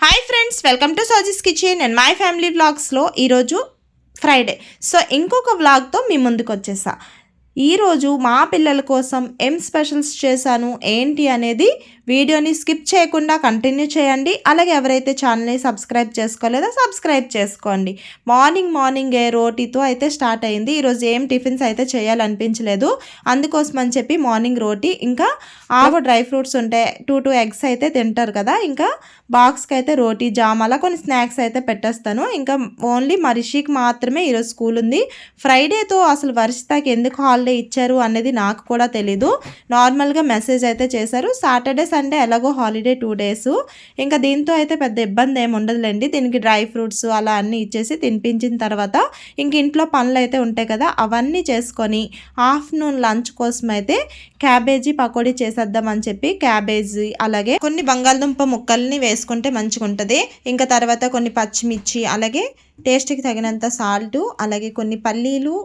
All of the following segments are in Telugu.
Hi friends, welcome to Sozi's kitchen and my family వ్లాగ్స్లో ఈరోజు ఫ్రైడే. సో ఇంకొక వ్లాగ్తో మీ ముందుకు వచ్చేసా. ఈరోజు మా పిల్లల కోసం ఏం స్పెషల్స్ చేశాను ఏంటి అనేది వీడియోని స్కిప్ చేయకుండా కంటిన్యూ చేయండి. అలాగే ఎవరైతే ఛానల్ని సబ్స్క్రైబ్ చేసుకోలేదో సబ్స్క్రైబ్ చేసుకోండి. మార్నింగే రోటీతో అయితే స్టార్ట్ అయింది. ఈరోజు ఏం టిఫిన్స్ అయితే చేయాలనిపించలేదు, అందుకోసం అని చెప్పి మార్నింగ్ రోటీ ఇంకా ఆవు డ్రై ఫ్రూట్స్ ఉంటే 2 ఎగ్స్ అయితే తింటారు కదా, ఇంకా బాక్స్కి అయితే రోటీ జామ్ అలా కొన్ని స్నాక్స్ అయితే పెట్టేస్తాను. ఇంకా ఓన్లీ మా రిషికి మాత్రమే ఈరోజు స్కూల్ ఉంది. ఫ్రైడేతో అసలు వర్షితాకి ఎందుకు హాలిడే ఇచ్చారు అనేది నాకు కూడా తెలీదు. నార్మల్గా మెసేజ్ అయితే చేశారు. సాటర్డే సండే ఎలాగో హాలిడే 2 డేస్, ఇంకా దీంతో అయితే పెద్ద ఇబ్బంది ఏమి ఉండదులేండి. దీనికి డ్రై ఫ్రూట్స్ అలా అన్నీ ఇచ్చేసి తినిపించిన తర్వాత ఇంక ఇంట్లో పనులు అయితే ఉంటాయి కదా, అవన్నీ చేసుకొని ఆఫ్టర్నూన్ లంచ్ కోసం అయితే క్యాబేజీ పకోడీ చేసేద్దామని చెప్పి క్యాబేజీ అలాగే కొన్ని బంగాళదుంప ముక్కల్ని వేసుకుంటే మంచిగా ఉంటుంది. ఇంకా తర్వాత కొన్ని పచ్చిమిర్చి అలాగే టేస్ట్కి తగినంత సాల్ట్ అలాగే కొన్ని పల్లీలు,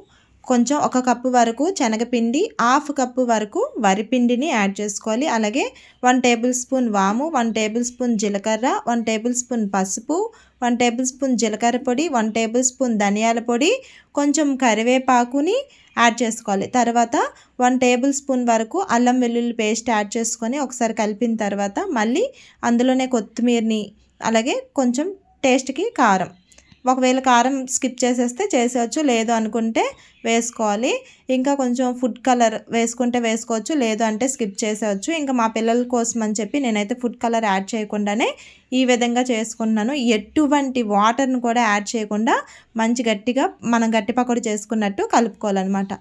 కొంచెం 1 కప్పు వరకు శనగపిండి, 1/2 కప్పు వరకు వరిపిండిని యాడ్ చేసుకోవాలి. అలాగే 1 టేబుల్ స్పూన్ వాము, 1 టేబుల్ స్పూన్ జీలకర్ర, 1 టేబుల్ స్పూన్ పసుపు, 1 టేబుల్ స్పూన్ జీలకర్ర పొడి, 1 టేబుల్ స్పూన్ ధనియాల పొడి, కొంచెం కరివేపాకుని యాడ్ చేసుకోవాలి. తర్వాత 1 టేబుల్ స్పూన్ వరకు అల్లం వెల్లుల్లి పేస్ట్ యాడ్ చేసుకొని ఒకసారి కలిపిన తర్వాత మళ్ళీ అందులోనే కొత్తిమీరని అలాగే కొంచెం టేస్ట్కి కారం, ఒకవేళ కారం స్కిప్ చేసేస్తే చేసేయచ్చు, లేదు అనుకుంటే వేసుకోవాలి. ఇంకా కొంచెం ఫుడ్ కలర్ వేసుకుంటే వేసుకోవచ్చు, లేదు అంటే స్కిప్ చేసేయచ్చు. ఇంకా మా పిల్లల కోసం అని చెప్పి నేనైతే ఫుడ్ కలర్ యాడ్ చేయకుండానే ఈ విధంగా చేసుకున్నాను. ఎటువంటి వాటర్ని కూడా యాడ్ చేయకుండా మంచి గట్టిగా మనం గట్టి పకోడీ చేసుకున్నట్టు కలుపుకోవాలన్నమాట.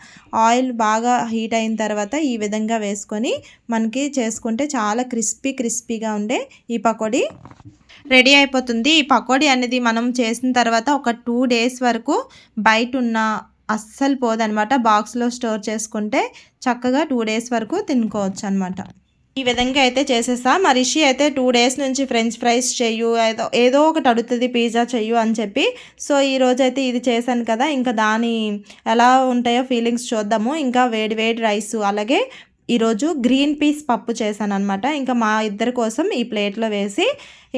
ఆయిల్ బాగా హీట్ అయిన తర్వాత ఈ విధంగా వేసుకొని మనకి చేసుకుంటే చాలా క్రిస్పీగా ఉండే ఈ పకోడీ రెడీ అయిపోతుంది. ఈ పకోడీ అనేది మనం చేసిన తర్వాత ఒక 2 డేస్ వరకు బయట ఉన్న అస్సలు పోదనమాట. బాక్స్లో స్టోర్ చేసుకుంటే చక్కగా 2 డేస్ వరకు తినుకోవచ్చు అనమాట. ఈ విధంగా అయితే చేసేసా. మా రిషి అయితే 2 డేస్ నుంచి ఫ్రెంచ్ ఫ్రైస్ చెయ్యు, ఏదో ఒకటి అడుగుతుంది, పిజ్జా చెయ్యు అని చెప్పి. సో ఈరోజైతే ఇది చేశాను కదా, ఇంకా దాని ఎలా ఉంటాయో ఫీలింగ్స్ చూద్దాము. ఇంకా వేడి రైసు అలాగే ఈరోజు గ్రీన్ పీస్ పప్పు చేశాను అనమాట. ఇంకా మా ఇద్దరి కోసం ఈ ప్లేట్లో వేసి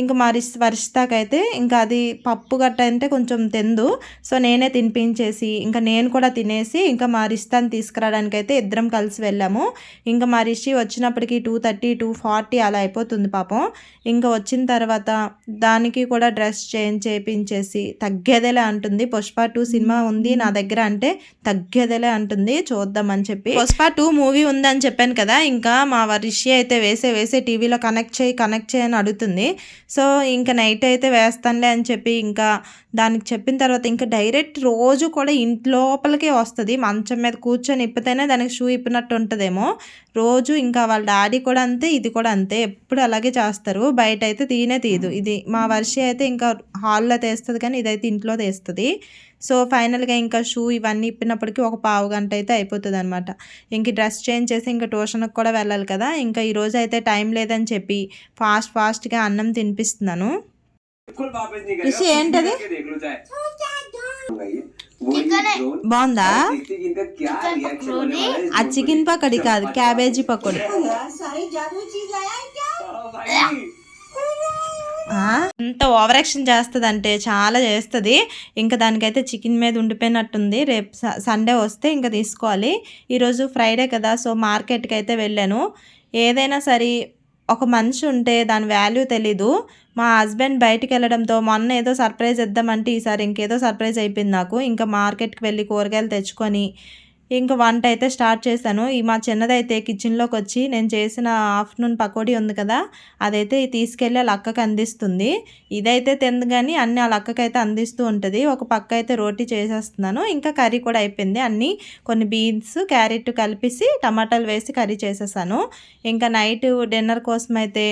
ఇంకా మా వర్షితాకైతే ఇంకా అది పప్పు గట్ట అంటే కొంచెం తెందు, సో నేనే తినిపించేసి ఇంకా నేను కూడా తినేసి ఇంకా మా రిషితాన్ని తీసుకురావడానికి అయితే ఇద్దరం కలిసి వెళ్ళాము. ఇంకా మా రిషి వచ్చినప్పటికి 2:30 2:40 అలా అయిపోతుంది పాపం. ఇంకా వచ్చిన తర్వాత దానికి కూడా డ్రెస్ చేయించేసి తగ్గేదేలే అంటుంది. పుష్ప 2 సినిమా ఉంది నా దగ్గర అంటే తగ్గేదేలే అంటుంది, చూద్దామని చెప్పి. పుష్ప 2 మూవీ ఉందని చెప్పాను కదా, ఇంకా మా రిషి అయితే వేసే టీవీలో కనెక్ట్ చేయి అని అడుగుతుంది. సో ఇంకా నైట్ అయితే వేస్తానులే అని చెప్పి ఇంకా దానికి చెప్పిన తర్వాత ఇంకా డైరెక్ట్ రోజు కూడా ఇంట్లోపలికే వస్తుంది. మంచం మీద కూర్చొని ఇప్పితేనే దానికి షూ ఇప్పినట్టు ఉంటుందేమో రోజు. ఇంకా వాళ్ళ డాడీ కూడా అంతే, ఇది కూడా అంతే, ఎప్పుడు అలాగే చేస్తారు. బయట అయితే తీయదు. ఇది మా వర్షి అయితే ఇంకా హాల్లో తీస్తుంది కానీ ఇదైతే ఇంట్లో తీస్తుంది. సో ఫైనల్గా ఇంకా షూ ఇవన్నీ ఇప్పినప్పటికీ ఒక పావు గంట అయితే అయిపోతుంది అనమాట. ఇంక డ్రెస్ చేంజ్ చేసి ఇంకా ట్యూషన్కి కూడా వెళ్ళాలి కదా. ఇంకా ఈరోజు అయితే టైం లేదని చెప్పి ఫాస్ట్గా అన్నం తినిపిస్తున్నాను. రిషి ఏంటది బాగుందా? ఆ చికెన్ పకోడీ కాదు, క్యాబేజీ పకోడీ. అంత ఓవర్ యాక్షన్ చేస్తుంది అంటే చాలా చేస్తుంది. ఇంకా దానికైతే చికెన్ మీద ఉండిపోయినట్టుంది. రేపు సండే వస్తే ఇంకా తీసుకోవాలి. ఈరోజు ఫ్రైడే కదా, సో మార్కెట్కి అయితే వెళ్ళాను. ఏదైనా సరే ఒక మనిషి ఉంటే దాని వాల్యూ తెలీదు. మా హస్బెండ్ బయటికి వెళ్ళడంతో మొన్న ఏదో సర్ప్రైజ్ ఇద్దామంటే ఈసారి ఇంకేదో సర్ప్రైజ్ అయిపోయింది నాకు. ఇంకా మార్కెట్కి వెళ్ళి కూరగాయలు తెచ్చుకొని ఇంకా వంట అయితే స్టార్ట్ చేశాను. ఈ మా చిన్నదైతే కిచెన్లోకి వచ్చి నేను చేసిన ఆఫ్టర్నూన్ పకోడీ ఉంది కదా, అదైతే తీసుకెళ్ళి వాళ్ళ అక్కకి అందిస్తుంది. ఇదైతే తింది కానీ అన్నీ వాళ్ళ అక్కకైతే అందిస్తూ ఉంటుంది. ఒక పక్క అయితే రోటీ చేసేస్తున్నాను. ఇంకా కర్రీ కూడా అయిపోయింది. అన్నీ కొన్ని బీన్స్ క్యారెట్ కలిపేసి టమాటాలు వేసి కర్రీ చేసేసాను. ఇంకా నైట్ డిన్నర్ కోసం అయితే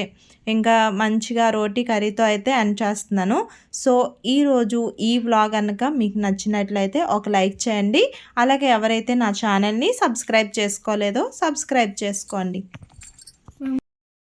ఇంకా మంచిగా రోటీ కర్రీతో అయితే ఎండ్ చేస్తున్నాను. సో ఈరోజు ఈ వ్లాగ్ కనుక మీకు నచ్చినట్లయితే ఒక లైక్ చేయండి. అలాగే ఎవరైతే నా ఛానల్ని సబ్స్క్రైబ్ చేసుకోలేదో సబ్స్క్రైబ్ చేసుకోండి.